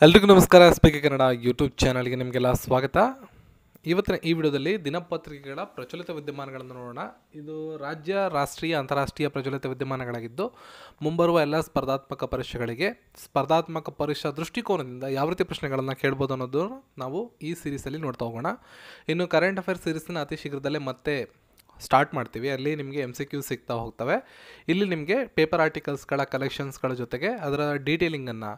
ಎಲ್ರಿಗೂ ನಮಸ್ಕಾರ. Speak Kannada YouTube ಚಾನಲ್ಗೆ ನಿಮಗೆಲ್ಲ ಸ್ವಾಗತ. ಇವತ್ತಿನ ಈ ವಿಡಿಯೋದಲ್ಲಿ ದಿನಪತ್ರಿಕೆಗಳ ಪ್ರಚಲಿತ ವಿದ್ಯಮಾನಗಳನ್ನು ನೋಡೋಣ. ಇದು ರಾಜ್ಯ, ರಾಷ್ಟ್ರೀಯ, ಅಂತಾರಾಷ್ಟ್ರೀಯ ಪ್ರಚಲಿತ ವಿದ್ಯಮಾನಗಳಾಗಿದ್ದು ಮುಂಬರುವ ಎಲ್ಲ ಸ್ಪರ್ಧಾತ್ಮಕ ಪರೀಕ್ಷೆಗಳಿಗೆ ಸ್ಪರ್ಧಾತ್ಮಕ ಪರೀಕ್ಷಾ ದೃಷ್ಟಿಕೋನದಿಂದ ಯಾವ ರೀತಿ ಪ್ರಶ್ನೆಗಳನ್ನು ಕೇಳ್ಬೋದು ಅನ್ನೋದು ನಾವು ಈ ಸೀರೀಸಲ್ಲಿ ನೋಡ್ತಾ ಹೋಗೋಣ. ಇನ್ನು ಕರೆಂಟ್ ಅಫೇರ್ಸ್ ಸೀರೀಸ್ನ ಅತಿ ಶೀಘ್ರದಲ್ಲೇ ಮತ್ತೆ ಸ್ಟಾರ್ಟ್ ಮಾಡ್ತೀವಿ. ಅಲ್ಲಿ ನಿಮಗೆ MCQ ಸಿಗ್ತಾ ಹೋಗ್ತವೆ. ಇಲ್ಲಿ ನಿಮಗೆ ಪೇಪರ್ ಆರ್ಟಿಕಲ್ಸ್ಗಳ ಕಲೆಕ್ಷನ್ಸ್ಗಳ ಜೊತೆಗೆ ಅದರ ಡೀಟೇಲಿಂಗನ್ನು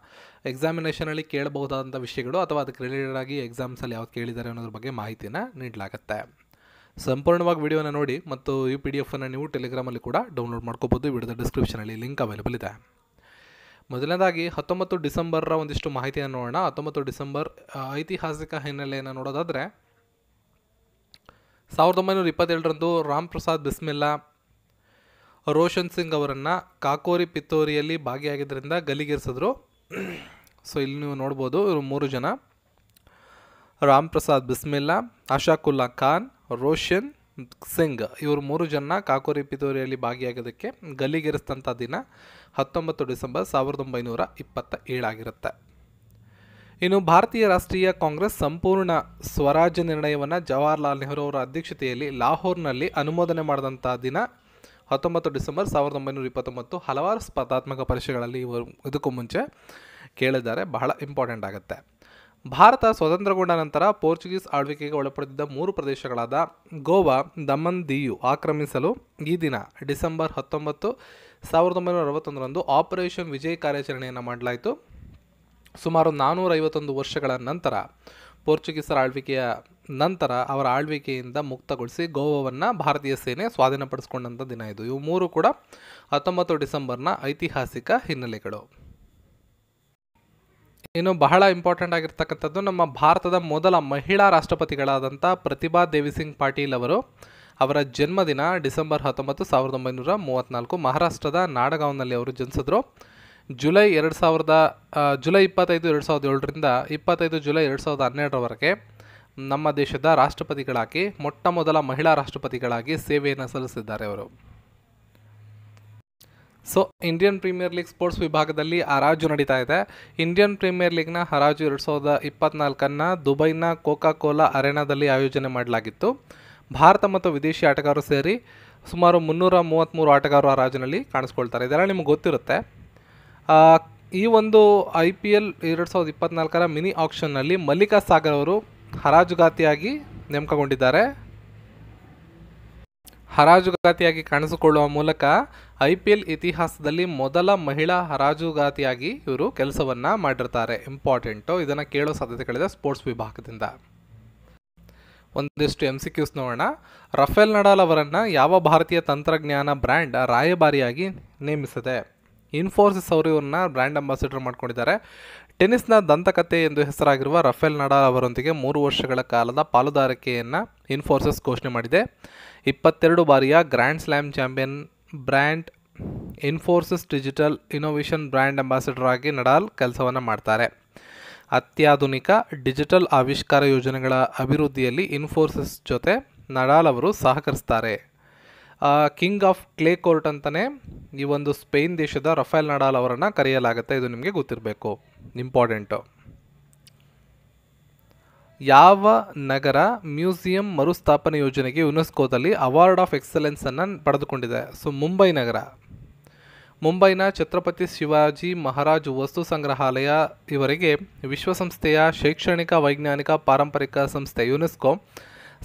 ಎಕ್ಸಾಮಿನೇಷನಲ್ಲಿ ಕೇಳಬಹುದಾದಂಥ ವಿಷಯಗಳು ಅಥವಾ ಅದಕ್ಕೆ ರಿಲೇಟೆಡ್ ಆಗಿ ಎಕ್ಸಾಮ್ಸಲ್ಲಿ ಯಾವ್ದು ಕೇಳಿದ್ದಾರೆ ಅನ್ನೋದ್ರ ಬಗ್ಗೆ ಮಾಹಿತಿನ ನೀಡಲಾಗುತ್ತೆ. ಸಂಪೂರ್ಣವಾಗಿ ವಿಡಿಯೋನ ನೋಡಿ ಮತ್ತು ಈ PDF ಅನ್ನು ನೀವು ಟೆಲಿಗ್ರಾಮಲ್ಲಿ ಕೂಡ ಡೌನ್ಲೋಡ್ ಮಾಡ್ಕೋಬೋದು. ವಿಡಿಯೋದ ಡಿಸ್ಕ್ರಿಪ್ಷನಲ್ಲಿ ಲಿಂಕ್ ಅವೈಲೇಬಲ್ ಇದೆ. ಮೊದಲನೇದಾಗಿ 19 ಡಿಸೆಂಬರ್ರ ಒಂದಿಷ್ಟು ಮಾಹಿತಿಯನ್ನು ನೋಡೋಣ. 19 ಡಿಸೆಂಬರ್ ಐತಿಹಾಸಿಕ ಹಿನ್ನೆಲೆಯನ್ನು ನೋಡೋದಾದರೆ 1927ರಂದು ರಾಮ್ ಪ್ರಸಾದ್ ಬಿಸ್ಮಿಲ್ಲಾ ರೋಷನ್ ಸಿಂಗ್ ಅವರನ್ನು ಕಾಕೋರಿ ಪಿತ್ತೋರಿಯಲ್ಲಿ ಭಾಗಿಯಾಗಿದ್ದರಿಂದ ಗಲ್ಲಿಗೇರಿಸಿದ್ರು. ಸೊ ಇಲ್ಲಿ ನೀವು ನೋಡ್ಬೋದು, ಇವರು 3 ಜನ: ರಾಮ್ ಪ್ರಸಾದ್ ಬಿಸ್ಮಿಲ್ಲಾ, ಅಶಾಕುಲ್ಲಾ ಖಾನ್, ರೋಷನ್ ಸಿಂಗ್. ಇವರು 3 ಜನ ಕಾಕೋರಿ ಪಿತ್ತೋರಿಯಲ್ಲಿ ಭಾಗಿಯಾಗೋದಕ್ಕೆ ಗಲ್ಲಿಗೇರಿಸಿದಂಥ ದಿನ 19 ಡಿಸೆಂಬರ್ 1927 ಆಗಿರುತ್ತೆ. ಇನ್ನು ಭಾರತೀಯ ರಾಷ್ಟ್ರೀಯ ಕಾಂಗ್ರೆಸ್ ಸಂಪೂರ್ಣ ಸ್ವರಾಜ್ಯ ನಿರ್ಣಯವನ್ನು ಜವಾಹರ್ಲಾಲ್ ನೆಹರು ಅವರ ಅಧ್ಯಕ್ಷತೆಯಲ್ಲಿ ಲಾಹೋರ್ನಲ್ಲಿ ಅನುಮೋದನೆ ಮಾಡಿದಂಥ ದಿನ 19 ಡಿಸೆಂಬರ್ 1929. ಹಲವಾರು ಸ್ಪರ್ಧಾತ್ಮಕ ಪರೀಕ್ಷೆಗಳಲ್ಲಿ ಇವರು ಇದಕ್ಕೂ ಮುಂಚೆ ಕೇಳಿದ್ದಾರೆ, ಬಹಳ ಇಂಪಾರ್ಟೆಂಟ್ ಆಗುತ್ತೆ. ಭಾರತ ಸ್ವತಂತ್ರಗೊಂಡ ನಂತರ ಪೋರ್ಚುಗೀಸ್ ಆಳ್ವಿಕೆಗೆ ಒಳಪಡಿಸಿದ್ದ 3 ಪ್ರದೇಶಗಳಾದ ಗೋವಾ, ದಮನ್, ದಿಯು ಆಕ್ರಮಿಸಲು ಈ ದಿನ ಡಿಸೆಂಬರ್ 19, 1961ರಂದು ಆಪರೇಷನ್ ವಿಜಯ್ ಕಾರ್ಯಾಚರಣೆಯನ್ನು ಮಾಡಲಾಯಿತು. ಸುಮಾರು 451 ವರ್ಷಗಳ ನಂತರ ಪೋರ್ಚುಗೀಸರ ಆಳ್ವಿಕೆಯ ನಂತರ ಅವರ ಆಳ್ವಿಕೆಯಿಂದ ಮುಕ್ತಗೊಳಿಸಿ ಗೋವಾವನ್ನು ಭಾರತೀಯ ಸೇನೆ ಸ್ವಾಧೀನಪಡಿಸಿಕೊಂಡಂಥ ದಿನ ಇದು. ಇವು 3 ಕೂಡ 19 ಡಿಸೆಂಬರ್ನ ಐತಿಹಾಸಿಕ ಹಿನ್ನೆಲೆಗಳು. ಇನ್ನು ಬಹಳ ಇಂಪಾರ್ಟೆಂಟ್ ಆಗಿರ್ತಕ್ಕಂಥದ್ದು, ನಮ್ಮ ಭಾರತದ ಮೊದಲ ಮಹಿಳಾ ರಾಷ್ಟ್ರಪತಿಗಳಾದಂಥ ಪ್ರತಿಭಾ ದೇವಿ ಸಿಂಗ್ ಪಾಟೀಲ್ ಅವರ ಜನ್ಮದಿನ ಡಿಸೆಂಬರ್ 19, 1934. ಮಹಾರಾಷ್ಟ್ರದ ನಾಡಗಾಂವ್ನಲ್ಲಿ ಅವರು ಜನಿಸಿದ್ರು. ಜುಲೈ 25, 2007ರಿಂದ 25 ಜುಲೈ 2012ರವರೆಗೆ ನಮ್ಮ ದೇಶದ ರಾಷ್ಟ್ರಪತಿಗಳಾಗಿ ಮೊಟ್ಟ ಮೊದಲ ಮಹಿಳಾ ರಾಷ್ಟ್ರಪತಿಗಳಾಗಿ ಸೇವೆಯನ್ನು ಸಲ್ಲಿಸಿದ್ದಾರೆ ಅವರು. So Indian premier league sports ವಿಭಾಗದಲ್ಲಿ ಹರಾಜು ನಡೀತಾ ಇದೆ. ಇಂಡಿಯನ್ ಪ್ರೀಮಿಯರ್ ಲೀಗ್ನ ಹರಾಜು 2024 ದುಬೈನ ಕೋಕಾ ಕೋಲಾ ಅರೆನಾದಲ್ಲಿ ಆಯೋಜನೆ ಮಾಡಲಾಗಿತ್ತು. ಭಾರತ ಮತ್ತು ವಿದೇಶಿ ಆಟಗಾರರು ಸೇರಿ ಸುಮಾರು 333 ಆಟಗಾರರು ಹರಾಜಿನಲ್ಲಿ ಕಾಣಿಸ್ಕೊಳ್ತಾರೆ. ಇದೆಲ್ಲ ನಿಮ್ಗೆ ಗೊತ್ತಿರುತ್ತೆ. ಈ ಒಂದು IPL 2024ರ ಮಿನಿ ಆಕ್ಷನ್ನಲ್ಲಿ ಮಲ್ಲಿಕಾ ಸಾಗರ್ ಅವರು ಹರಾಜುಗಾತಿಯಾಗಿ ನೇಮಕಗೊಂಡಿದ್ದಾರೆ. ಹರಾಜುಗಾತಿಯಾಗಿ ಕಾಣಿಸಿಕೊಳ್ಳುವ ಮೂಲಕ IPL ಇತಿಹಾಸದಲ್ಲಿ ಮೊದಲ ಮಹಿಳಾ ಹರಾಜುಗಾತಿಯಾಗಿ ಇವರು ಕೆಲಸವನ್ನು ಮಾಡಿರ್ತಾರೆ. ಇಂಪಾರ್ಟೆಂಟು, ಇದನ್ನು ಕೇಳೋ ಸಾಧ್ಯತೆಗಳಿದೆ ಸ್ಪೋರ್ಟ್ಸ್ ವಿಭಾಗದಿಂದ. ಒಂದಿಷ್ಟು MCQs ನೋಡೋಣ. ರಫೇಲ್ ನಡಾಲ್ ಅವರನ್ನು ಯಾವ ಭಾರತೀಯ ತಂತ್ರಜ್ಞಾನ ಬ್ರ್ಯಾಂಡ್ ರಾಯಭಾರಿಯಾಗಿ ನೇಮಿಸಿದೆ? ಇನ್ಫೋಸಿಸ್ ಅವರು ಇವ್ರನ್ನ ಬ್ರ್ಯಾಂಡ್ ಅಂಬಾಸಿಡರ್ ಮಾಡ್ಕೊಂಡಿದ್ದಾರೆ. ಟೆನ್ನಿಸ್ನ ದಂತಕಥೆ ಎಂದು ಹೆಸರಾಗಿರುವ ರಫೇಲ್ ನಡಾಲ್ ಅವರೊಂದಿಗೆ 3 ವರ್ಷಗಳ ಕಾಲದ ಪಾಲುದಾರಿಕೆಯನ್ನು ಇನ್ಫೋಸಿಸ್ ಘೋಷಣೆ ಮಾಡಿದೆ. 22 ಬಾರಿಯ grand slam champion brand Infosys digital innovation brand ambassador ಆಗಿ ನಡಾಲ್ ಕೆಲಸವನ್ನು ಮಾಡ್ತಾರೆ. ಅತ್ಯಾಧುನಿಕ ಡಿಜಿಟಲ್ ಆವಿಷ್ಕಾರ ಯೋಜನೆಗಳ ಅಭಿವೃದ್ಧಿಯಲ್ಲಿ ಇನ್ಫೋಸಿಸ್ ಜೊತೆ ನಡಾಲ್ ಅವರು ಸಹಕರಿಸ್ತಾರೆ. ಕಿಂಗ್ ಆಫ್ ಕ್ಲೇ ಕೋರ್ಟ್ ಅಂತಲೇ ಈ ಒಂದು ಸ್ಪೇನ್ ದೇಶದ ರಫೇಲ್ ನಡಾಲ್ ಅವರನ್ನು ಕರೆಯಲಾಗುತ್ತೆ. ಇದು ನಿಮಗೆ ಗೊತ್ತಿರಬೇಕು, ಇಂಪಾರ್ಟೆಂಟು. ಯಾವ ನಗರ ಮ್ಯೂಸಿಯಂ ಮರುಸ್ಥಾಪನೆ ಯೋಜನೆಗೆ ಯುನೆಸ್ಕೋದಲ್ಲಿ ಅವಾರ್ಡ್ ಆಫ್ ಎಕ್ಸಲೆನ್ಸನ್ನು ಪಡೆದುಕೊಂಡಿದೆ? ಸೊ ಮುಂಬೈ ನಗರ. ಮುಂಬೈನ ಛತ್ರಪತಿ ಶಿವಾಜಿ ಮಹಾರಾಜ್ ವಸ್ತು ಸಂಗ್ರಹಾಲಯ ಇವರಿಗೆ ವಿಶ್ವಸಂಸ್ಥೆಯ ಶೈಕ್ಷಣಿಕ ವೈಜ್ಞಾನಿಕ ಪಾರಂಪರಿಕ ಸಂಸ್ಥೆ ಯುನೆಸ್ಕೋ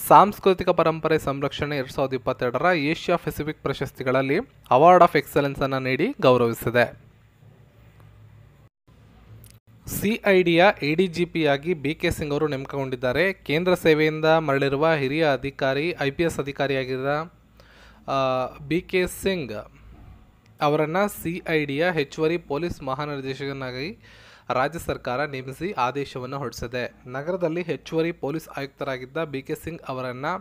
ಸಾಂಸ್ಕೃತಿಕ ಪರಂಪರೆ ಸಂರಕ್ಷಣೆ 2022ರ ಏಷ್ಯಾ ಪೆಸಿಫಿಕ್ ಪ್ರಶಸ್ತಿಗಳಲ್ಲಿ ಅವಾರ್ಡ್ ಆಫ್ ಎಕ್ಸಲೆನ್ಸನ್ನು ನೀಡಿ ಗೌರವಿಸಿದೆ. CIDಯ ADGPಯಾಗಿ BK ಸಿಂಗ್ ಅವರು ನೇಮಕಗೊಂಡಿದ್ದಾರೆ. ಕೇಂದ್ರ ಸೇವೆಯಿಂದ ಮರಳಿರುವ ಹಿರಿಯ ಅಧಿಕಾರಿ IPS ಅಧಿಕಾರಿಯಾಗಿದ್ದ BK ಸಿಂಗ್ ಅವರನ್ನು CIDಯ ಹೆಚ್ಚುವರಿ ಪೊಲೀಸ್ ಮಹಾನಿರ್ದೇಶಕನಾಗಿ ರಾಜ್ಯ ಸರ್ಕಾರ ನೇಮಿಸಿ ಆದೇಶವನ್ನು ಹೊರಡಿಸಿದೆ. ನಗರದಲ್ಲಿ ಹೆಚ್ಚುವರಿ ಪೊಲೀಸ್ ಆಯುಕ್ತರಾಗಿದ್ದ BK ಸಿಂಗ್ ಅವರನ್ನು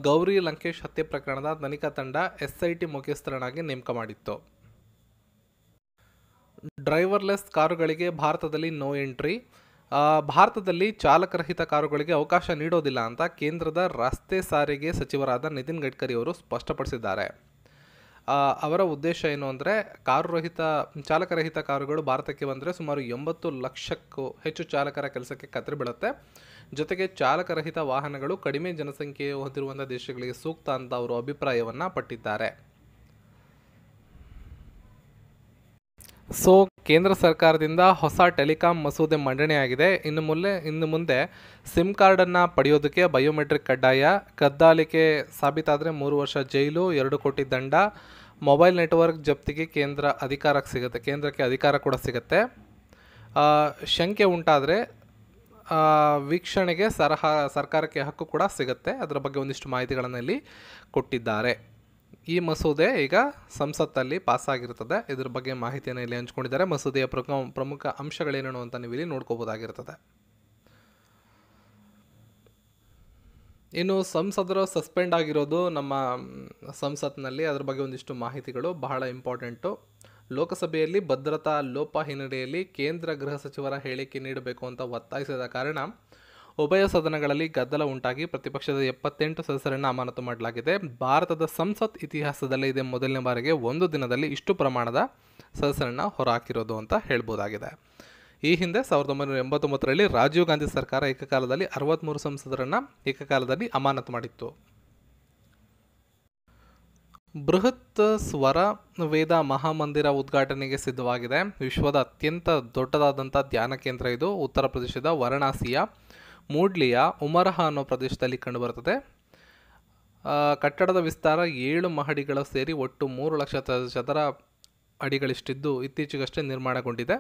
ಗೌರಿ ಲಂಕೇಶ್ ಹತ್ಯೆ ಪ್ರಕರಣದ ತನಿಖಾ ತಂಡ SIT ಮುಖ್ಯಸ್ಥರನ್ನಾಗಿ ನೇಮಕ ಮಾಡಿತ್ತು. ಡ್ರೈವರ್ಲೆಸ್ ಕಾರುಗಳಿಗೆ ಭಾರತದಲ್ಲಿ ನೋ ಎಂಟ್ರಿ. ಭಾರತದಲ್ಲಿ ಚಾಲಕರಹಿತ ಕಾರುಗಳಿಗೆ ಅವಕಾಶ ನೀಡೋದಿಲ್ಲ ಅಂತ ಕೇಂದ್ರದ ರಸ್ತೆ ಸಾರಿಗೆ ಸಚಿವರಾದ ನಿತಿನ್ ಗಡ್ಕರಿ ಅವರು ಸ್ಪಷ್ಟಪಡಿಸಿದ್ದಾರೆ. ಅವರ ಉದ್ದೇಶ ಏನು ಅಂದರೆ ಚಾಲಕರಹಿತ ಕಾರುಗಳು ಭಾರತಕ್ಕೆ ಬಂದರೆ ಸುಮಾರು 80 ಲಕ್ಷಕ್ಕೂ ಹೆಚ್ಚು ಚಾಲಕರ ಕೆಲಸಕ್ಕೆ ಕತ್ತರಿ ಬೀಳುತ್ತೆ. ಜೊತೆಗೆ ಚಾಲಕರಹಿತ ವಾಹನಗಳು ಕಡಿಮೆ ಜನಸಂಖ್ಯೆ ಹೊಂದಿರುವಂಥ ದೇಶಗಳಿಗೆ ಸೂಕ್ತ ಅಂತ ಅವರು ಅಭಿಪ್ರಾಯವನ್ನು ಪಟ್ಟಿದ್ದಾರೆ. ಸೊ ಕೇಂದ್ರ ಸರ್ಕಾರದಿಂದ ಹೊಸ ಟೆಲಿಕಾಂ ಮಸೂದೆ ಮಂಡನೆಯಾಗಿದೆ. ಇನ್ನು ಮುಂದೆ ಸಿಮ್ ಕಾರ್ಡನ್ನು ಪಡೆಯೋದಕ್ಕೆ ಬಯೋಮೆಟ್ರಿಕ್ ಕಡ್ಡಾಯ, ಕದ್ದಾಲಿಕೆ ಸಾಬೀತಾದರೆ 3 ವರ್ಷ ಜೈಲು, 2 ಕೋಟಿ ದಂಡ, ಮೊಬೈಲ್ ನೆಟ್ವರ್ಕ್ ಜಪ್ತಿಗೆ ಕೇಂದ್ರಕ್ಕೆ ಅಧಿಕಾರ ಕೂಡ ಸಿಗುತ್ತೆ. ಶಂಕೆ ಉಂಟಾದರೆ ವೀಕ್ಷಣೆಗೆ ಸರ್ಕಾರಕ್ಕೆ ಹಕ್ಕು ಕೂಡ ಸಿಗುತ್ತೆ. ಅದರ ಬಗ್ಗೆ ಒಂದಿಷ್ಟು ಮಾಹಿತಿಗಳನ್ನು ಇಲ್ಲಿ ಕೊಟ್ಟಿದ್ದಾರೆ. ಈ ಮಸೂದೆ ಈಗ ಸಂಸತ್ತಲ್ಲಿ ಪಾಸಾಗಿರ್ತದೆ. ಇದ್ರ ಬಗ್ಗೆ ಮಾಹಿತಿಯನ್ನು ಇಲ್ಲಿ ಹಂಚ್ಕೊಂಡಿದ್ದಾರೆ. ಮಸೂದೆಯ ಪ್ರಮುಖ ಅಂಶಗಳೇನೇನು ಅಂತ ನೀವು ಇಲ್ಲಿ ನೋಡ್ಕೋಬೋದಾಗಿರ್ತದೆ. ಇನ್ನು ಸಂಸದರು ಸಸ್ಪೆಂಡ್ ಆಗಿರೋದು ನಮ್ಮ ಸಂಸತ್ನಲ್ಲಿ, ಅದರ ಬಗ್ಗೆ ಒಂದಿಷ್ಟು ಮಾಹಿತಿಗಳು ಬಹಳ ಇಂಪಾರ್ಟೆಂಟು. ಲೋಕಸಭೆಯಲ್ಲಿ ಭದ್ರತಾ ಲೋಪ ಹಿನ್ನೆಲೆಯಲ್ಲಿ ಕೇಂದ್ರ ಗೃಹ ಸಚಿವರ ಹೇಳಿಕೆ ನೀಡಬೇಕು ಅಂತ ಒತ್ತಾಯಿಸಿದ ಕಾರಣ ಉಭಯ ಸದನಗಳಲ್ಲಿ ಗದ್ದಲ ಉಂಟಾಗಿ ಪ್ರತಿಪಕ್ಷದ 78 ಸದಸ್ಯರನ್ನು ಅಮಾನತು ಮಾಡಲಾಗಿದೆ. ಭಾರತದ ಸಂಸತ್ ಇತಿಹಾಸದಲ್ಲೇ ಇದೇ ಮೊದಲನೇ ಬಾರಿಗೆ ಒಂದು ದಿನದಲ್ಲಿ ಇಷ್ಟು ಪ್ರಮಾಣದ ಸದಸ್ಯರನ್ನು ಹೊರಹಾಕಿರೋದು ಅಂತ ಹೇಳ್ಬೋದಾಗಿದೆ. ಈ ಹಿಂದೆ 1989ರಲ್ಲಿ ರಾಜೀವ್ ಗಾಂಧಿ ಸರ್ಕಾರ ಏಕಕಾಲದಲ್ಲಿ 63 ಸಂಸದರನ್ನು ಏಕಕಾಲದಲ್ಲಿ ಅಮಾನತು ಮಾಡಿತ್ತು. ಬೃಹತ್ ಸ್ವರ ವೇದ ಮಹಾಮಂದಿರ ಉದ್ಘಾಟನೆಗೆ ಸಿದ್ಧವಾಗಿದೆ. ವಿಶ್ವದ ಅತ್ಯಂತ ದೊಡ್ಡದಾದಂಥ ಧ್ಯಾನ ಕೇಂದ್ರ ಇದು. ಉತ್ತರ ಪ್ರದೇಶದ ವಾರಣಾಸಿಯ ಮೂಡ್ಲಿಯ ಉಮರಹ ಅನ್ನೋ ಪ್ರದೇಶದಲ್ಲಿ ಕಂಡುಬರುತ್ತದೆ. ಕಟ್ಟಡದ ವಿಸ್ತಾರ 7 ಮಹಡಿಗಳು ಸೇರಿ ಒಟ್ಟು 3 ಲಕ್ಷ ಚದರ ಅಡಿಗಳಿಷ್ಟಿದ್ದು ಇತ್ತೀಚೆಗಷ್ಟೇ ನಿರ್ಮಾಣಗೊಂಡಿದೆ.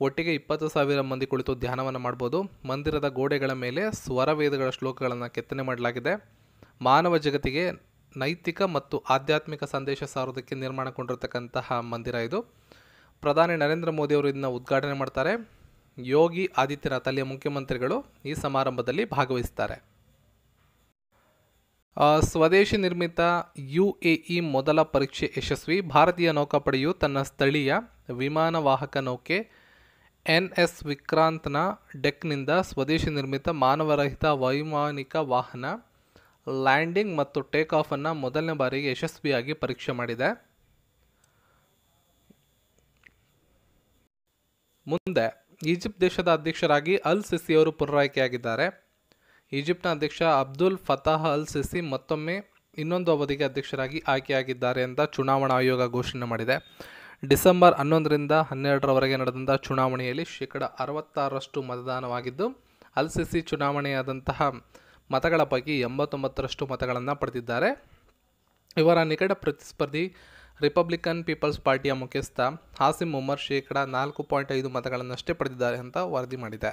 ಒಟ್ಟಿಗೆ 20,000 ಮಂದಿ ಕುಳಿತು ಧ್ಯಾನವನ್ನು ಮಾಡ್ಬೋದು. ಮಂದಿರದ ಗೋಡೆಗಳ ಮೇಲೆ ಸ್ವರವೇದಗಳ ಶ್ಲೋಕಗಳನ್ನು ಕೆತ್ತನೆ ಮಾಡಲಾಗಿದೆ. ಮಾನವ ಜಗತ್ತಿಗೆ ನೈತಿಕ ಮತ್ತು ಆಧ್ಯಾತ್ಮಿಕ ಸಂದೇಶ ಸಾರೋದಕ್ಕೆ ನಿರ್ಮಾಣಗೊಂಡಿರತಕ್ಕಂತಹ ಮಂದಿರ ಇದು. ಪ್ರಧಾನಿ ನರೇಂದ್ರ ಮೋದಿ ಅವರು ಇದನ್ನು ಉದ್ಘಾಟನೆ ಮಾಡ್ತಾರೆ. ಯೋಗಿ ಆದಿತ್ಯನಾಥ್ ಅಲ್ಲಿಯ ಮುಖ್ಯಮಂತ್ರಿಗಳು ಈ ಸಮಾರಂಭದಲ್ಲಿ ಭಾಗವಹಿಸ್ತಾರೆ. ಸ್ವದೇಶಿ ನಿರ್ಮಿತ UAE ಮೊದಲ ಪರೀಕ್ಷೆ ಯಶಸ್ವಿ. ಭಾರತೀಯ ನೌಕಾಪಡೆಯು ತನ್ನ ಸ್ಥಳೀಯ ವಿಮಾನವಾಹಕ ನೌಕೆ NS ವಿಕ್ರಾಂತ್ನ ಡೆಕ್ನಿಂದ ಸ್ವದೇಶಿ ನಿರ್ಮಿತ ಮಾನವರಹಿತ ವೈಮಾನಿಕ ವಾಹನ ಲ್ಯಾಂಡಿಂಗ್ ಮತ್ತು ಟೇಕ್ ಆಫ್ ಅನ್ನು ಮೊದಲನೇ ಬಾರಿಗೆ ಯಶಸ್ವಿಯಾಗಿ ಪರೀಕ್ಷೆ ಮಾಡಿದೆ. ಮುಂದೆ ಈಜಿಪ್ಟ್ ದೇಶದ ಅಧ್ಯಕ್ಷರಾಗಿ ಅಲ್ ಸಿಸಿ ಅವರು ಪುನರಾಯ್ಕೆಯಾಗಿದ್ದಾರೆ. ಈಜಿಪ್ಟ್ನ ಅಧ್ಯಕ್ಷ ಅಬ್ದುಲ್ ಫತಾಹ್ ಅಲ್ ಸಿಸಿ ಮತ್ತೊಮ್ಮೆ ಇನ್ನೊಂದು ಅವಧಿಗೆ ಅಧ್ಯಕ್ಷರಾಗಿ ಆಯ್ಕೆಯಾಗಿದ್ದಾರೆ ಅಂತ ಚುನಾವಣಾ ಆಯೋಗ ಘೋಷಣೆ ಮಾಡಿದೆ. ಡಿಸೆಂಬರ್ 11ರಿಂದ 12ರವರೆಗೆ ನಡೆದಂಥ ಚುನಾವಣೆಯಲ್ಲಿ 66% ಮತದಾನವಾಗಿದ್ದು ಅಲ್ ಸಿಸಿ ಚುನಾವಣೆಯಾದಂತಹ ಮತಗಳ ಪೈಕಿ 89% ಮತಗಳನ್ನು ಪಡೆದಿದ್ದಾರೆ. ಇವರ ನಿಕಟ ಪ್ರತಿಸ್ಪರ್ಧಿ ರಿಪಬ್ಲಿಕನ್ ಪೀಪಲ್ಸ್ ಪಾರ್ಟಿಯ ಮುಖ್ಯಸ್ಥ ಹಾಸಿಮ್ ಉಮರ್ 4.5% ಮತಗಳನ್ನಷ್ಟೇ ಪಡೆದಿದ್ದಾರೆ ಅಂತ ವರದಿ ಮಾಡಿದೆ.